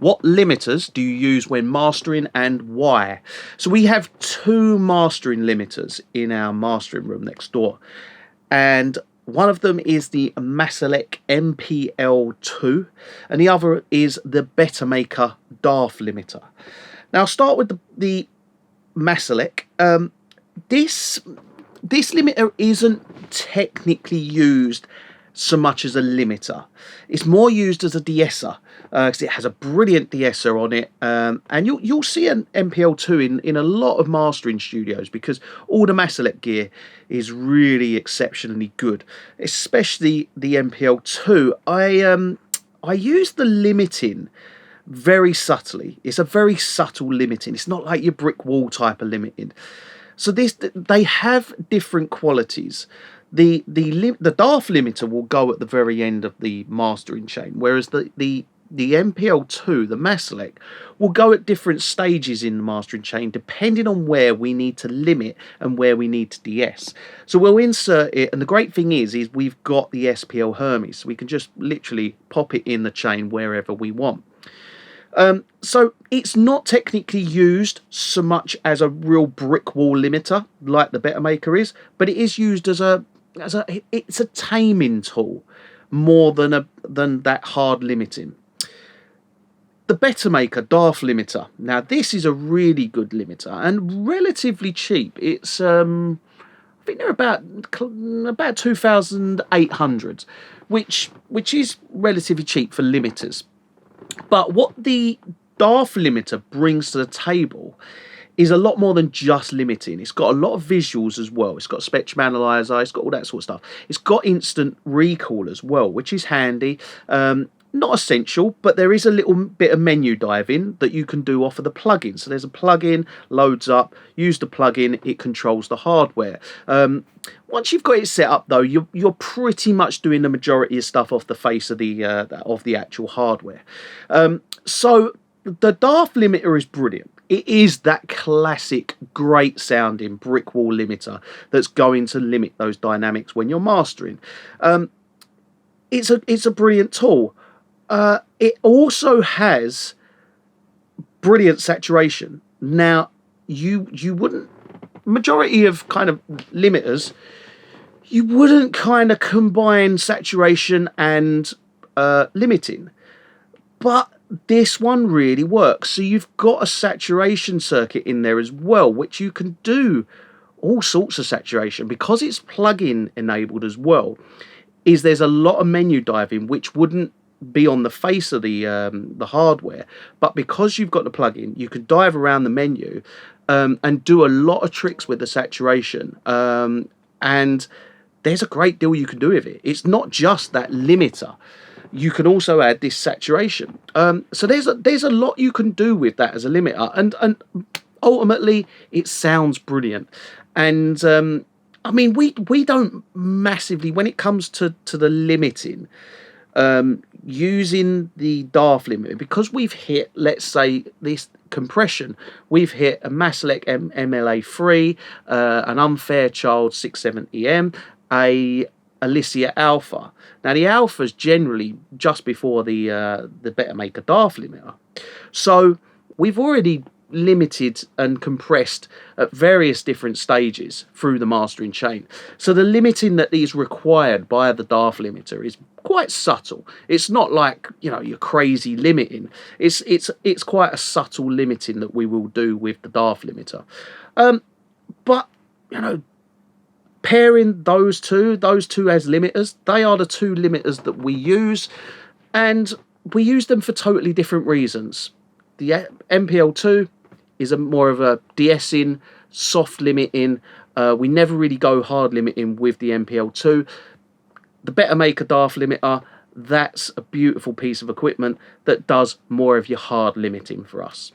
What limiters do you use when mastering and why? So we have two mastering limiters in our mastering room next door. And one of them is the Masalek MPL2 and the other is the Betamaker DAF limiter. Now I'll start with the Masalek. This limiter isn't technically used so much as a limiter. It's more used as a de-esser because it has a brilliant de-esser on it, and you'll see an MPL2 in a lot of mastering studios because all the Masalek gear is really exceptionally good, especially the MPL2. I use the limiting very subtly. It's a very subtle limiting. It's not like your brick wall type of limiting. So they have different qualities. The DAF limiter will go at the very end of the mastering chain, whereas the MPL2, the Masalek, will go at different stages in the mastering chain depending on where we need to limit and where we need to de-ess. So we'll insert it, and the great thing is we've got the SPL Hermes, so we can just literally pop it in the chain wherever we want. So it's not technically used so much as a real brick wall limiter like the Betamaker is, but it is used as it's a taming tool more than that hard limiting. The Betamaker DAF limiter. Now this is a really good limiter and relatively cheap. It's I think they're about 2,800, which is relatively cheap for limiters. But what the DAF limiter brings to the table is a lot more than just limiting. It's got a lot of visuals as well. It's got spectrum analyzer, it's got all that sort of stuff. It's got instant recall as well, which is handy. Not essential, but there is a little bit of menu diving that you can do off of the plugin. So there's a plugin, loads up, use the plugin, it controls the hardware. Once you've got it set up though, you're pretty much doing the majority of stuff off the face of the actual hardware. So the DAF limiter is brilliant. It is that classic, great sounding brick wall limiter that's going to limit those dynamics when you're mastering. It's a brilliant tool. It also has brilliant saturation. Now, you wouldn't, majority of kind of limiters, you wouldn't kind of combine saturation and limiting, but this one really works. So you've got a saturation circuit in there as well, which you can do all sorts of saturation because it's plug-in enabled as well. There's a lot of menu diving which wouldn't be on the face of the hardware, but because you've got the plug-in, you can dive around the menu and do a lot of tricks with the saturation, and there's a great deal you can do with it. It's not just that limiter. You can also add this saturation. So there's a lot you can do with that as a limiter, and ultimately it sounds brilliant. And I mean, we don't massively, when it comes to the limiting, using the DAF limiter, because we've hit, let's say, this compression, we've hit a Masalek MLA3, an Unfairchild 670M, a Alicia Alpha. Now the Alpha's generally just before the Betamaker DAF limiter. So we've already limited and compressed at various different stages through the mastering chain. So the limiting that is required by the DAF limiter is quite subtle. It's not like, you know, your crazy limiting. It's quite a subtle limiting that we will do with the DAF limiter. But, you know, pairing those two as limiters, they are the two limiters that we use, and we use them for totally different reasons. The MPL2 is more of a de-essing, soft limiting. We never really go hard limiting with the MPL2. The Betamaker DAF limiter, that's a beautiful piece of equipment that does more of your hard limiting for us.